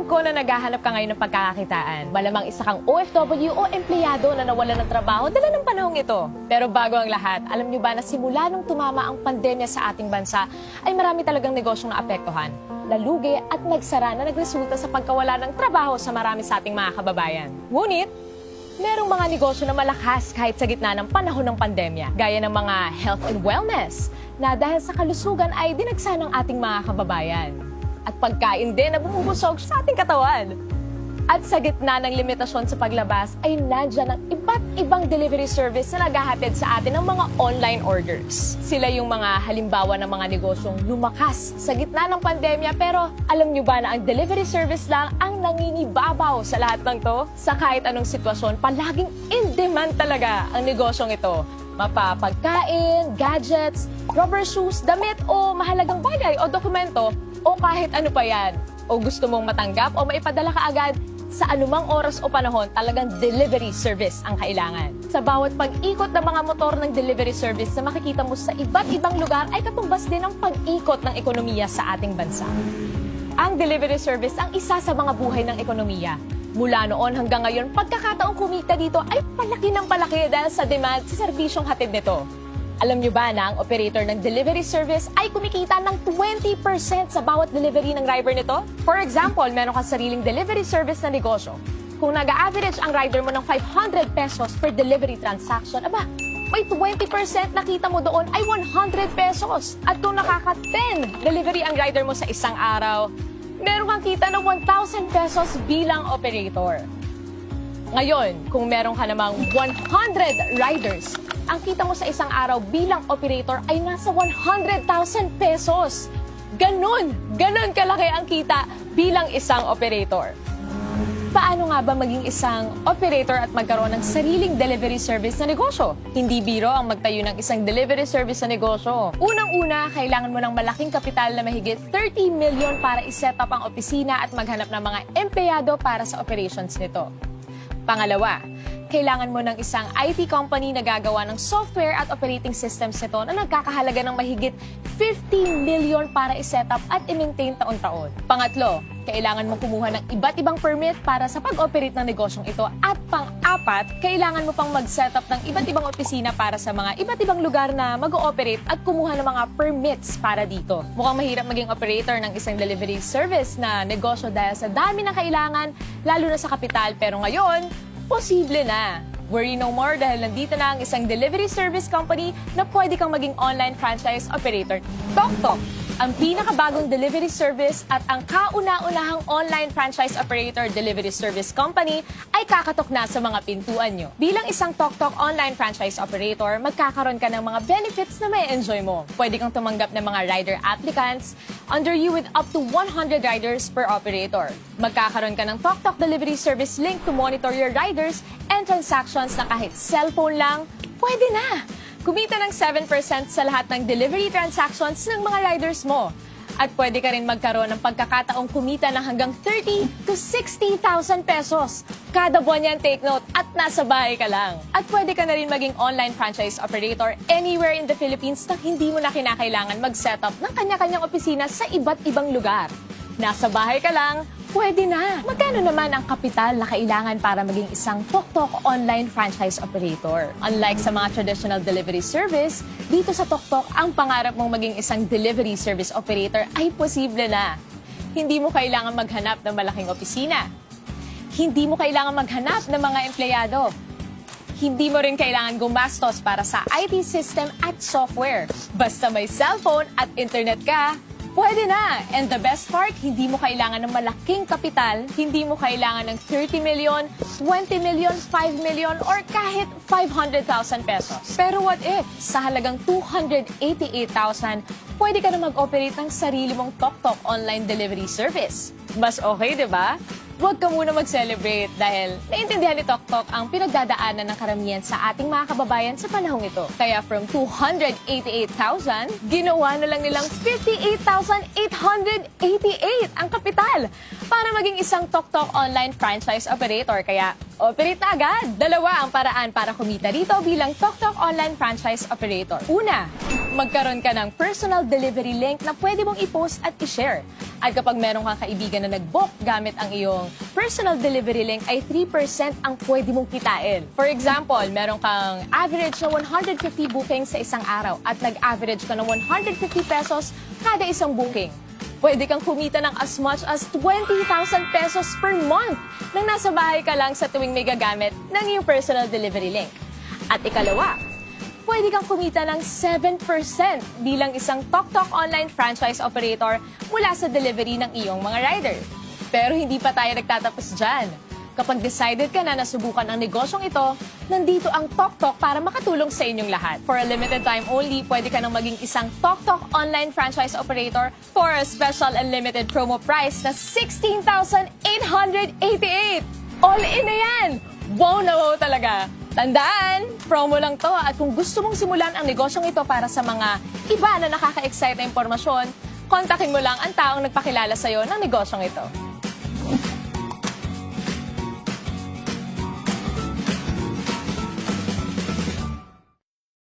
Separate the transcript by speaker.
Speaker 1: Alam ko na naghahanap ka ngayon ng pagkakakitaan. Malamang isa kang OFW o empleyado na nawalan ng trabaho dala ng panahong ito. Pero bago ang lahat, alam niyo ba na simula nung tumama ang pandemya sa ating bansa, ay marami talagang negosyong naapektuhan, lalugi at nagsara na nagresulta sa pagkawala ng trabaho sa marami sa ating mga kababayan. Ngunit, merong mga negosyo na malakas kahit sa gitna ng panahon ng pandemya, gaya ng mga health and wellness, na dahil sa kalusugan ay dinagsa ng ating mga kababayan. At pagkain din na bumubusog sa ating katawan. At sa gitna ng limitasyon sa paglabas ay nandyan ang iba't ibang delivery service na naghahatid sa atin ng mga online orders. Sila yung mga halimbawa ng mga negosyong lumakas sa gitna ng pandemya, pero alam nyo ba na ang delivery service lang ang nangingibabaw sa lahat ng to? Sa kahit anong sitwasyon, palaging in demand talaga ang negosyong ito. Mapapagkain, gadgets, rubber shoes, damit o mahalagang bagay o dokumento o kahit ano pa yan. O gusto mong matanggap o maipadala ka agad, sa anumang oras o panahon, talagang delivery service ang kailangan. Sa bawat pag-ikot ng mga motor ng delivery service na makikita mo sa iba't ibang lugar ay katumbas din ang pag-ikot ng ekonomiya sa ating bansa. Ang delivery service ang isa sa mga buhay ng ekonomiya. Mula noon hanggang ngayon, pagkakataong kumita dito ay palaki ng palaki dahil sa demand sa serbisyong hatid nito. Alam nyo ba na ang operator ng delivery service ay kumikita ng 20% sa bawat delivery ng driver nito? For example, meron kang sariling delivery service na negosyo. Kung nag-average ang rider mo ng 500 pesos per delivery transaction, aba, may 20% na kita mo doon ay 100 pesos. At kung nakaka-10 delivery ang rider mo sa isang araw, meron kang kita ng 1,000 pesos bilang operator. Ngayon, kung meron ka namang 100 riders, ang kita mo sa isang araw bilang operator ay nasa 100,000 pesos. Ganon kalaki ang kita bilang isang operator. Paano nga ba maging isang operator at magkaroon ng sariling delivery service na negosyo? Hindi biro ang magtayo ng isang delivery service na negosyo. Unang-una, kailangan mo ng malaking kapital na mahigit 30 million para iset up ang opisina at maghanap ng mga empleyado para sa operations nito. Pangalawa, kailangan mo ng isang IT company na gagawa ng software at operating systems nito na nagkakahalaga ng mahigit 50 million para i-set up at i-maintain taon-taon. Pangatlo, kailangan mo kumuha ng iba't ibang permit para sa pag-operate ng negosyong ito. At pang-apat, kailangan mo pang mag-set up ng iba't ibang opisina para sa mga iba't ibang lugar na mag-ooperate at kumuha ng mga permits para dito. Mukhang mahirap maging operator ng isang delivery service na negosyo dahil sa dami ng kailangan, lalo na sa kapital. Pero ngayon, posible na. Worry no more dahil nandito na ang isang delivery service company na pwede kang maging online franchise operator. TokTok, ang pinakabagong delivery service at ang kauna-unahang online franchise operator delivery service company ay kakatok na sa mga pintuan nyo. Bilang isang TokTok online franchise operator, magkakaroon ka ng mga benefits na may enjoy mo. Pwede kang tumanggap ng mga rider applicants under you with up to 100 riders per operator. Magkakaroon ka ng TokTok delivery service link to monitor your riders and transactions na kahit cellphone lang, pwede na! Kumita ng 7% sa lahat ng delivery transactions ng mga riders mo. At pwede ka rin magkaroon ng pagkakataong kumita ng hanggang 30 to 60,000 pesos. Kada buwan yan, take note, at nasa bahay ka lang. At pwede ka na rin maging online franchise operator anywhere in the Philippines na hindi mo na kinakailangan mag-set up ng kanya-kanyang opisina sa iba't ibang lugar. Nasa bahay ka lang, pwede na. Magkano naman ang kapital na kailangan para maging isang TokTok online franchise operator? Unlike sa mga traditional delivery service, dito sa TokTok, ang pangarap mong maging isang delivery service operator ay posible na. Hindi mo kailangan maghanap ng malaking opisina. Hindi mo kailangan maghanap ng mga empleyado. Hindi mo rin kailangan gumastos para sa IT system at software. Basta may cellphone at internet ka, pwede na! And the best part, hindi mo kailangan ng malaking kapital, hindi mo kailangan ng 30 million, 20 million, 5 million, or kahit 500,000 pesos. Pero what if, sa halagang 288,000, pwede ka na mag-operate ng sarili mong TokTok online delivery service? Mas okay, di ba? Huwag ka muna mag-celebrate dahil naintindihan ni TokTok ang pinagdadaanan ng karamihan sa ating mga kababayan sa panahong ito. Kaya from 288,000, ginawa na lang nilang 58,888 ang kapital. para maging isang TokTok online franchise operator. Kaya, operate na agad! Dalawa ang paraan para kumita dito bilang TokTok online franchise operator. Una, magkaroon ka ng personal delivery link na pwede mong i-post at i-share. At kapag meron kang kaibigan na nag-book gamit ang iyong personal delivery link ay 3% ang pwede mong kitain. For example, meron kang average na 150 bookings sa isang araw at nag-average ka ng 150 pesos kada isang booking. Pwede kang kumita ng as much as 20,000 pesos per month nang nasa bahay ka lang sa tuwing may gagamit ng iyong personal delivery link. At ikalawa, pwede kang kumita ng 7% bilang isang TokTok online franchise operator mula sa delivery ng iyong mga rider. Pero hindi pa tayo nagtatapos dyan. Kapag decided ka na nasubukan ang negosyong ito, nandito ang TokTok para makatulong sa inyong lahat. For a limited time only, pwede ka nang maging isang TokTok online franchise operator for a special and limited promo price na 16,888! All in na yan! Wow na wow talaga! Tandaan, promo lang to at kung gusto mong simulan ang negosyong ito para sa mga iba na nakaka-excite na impormasyon, kontakin mo lang ang taong nagpakilala sa'yo ng negosyong ito.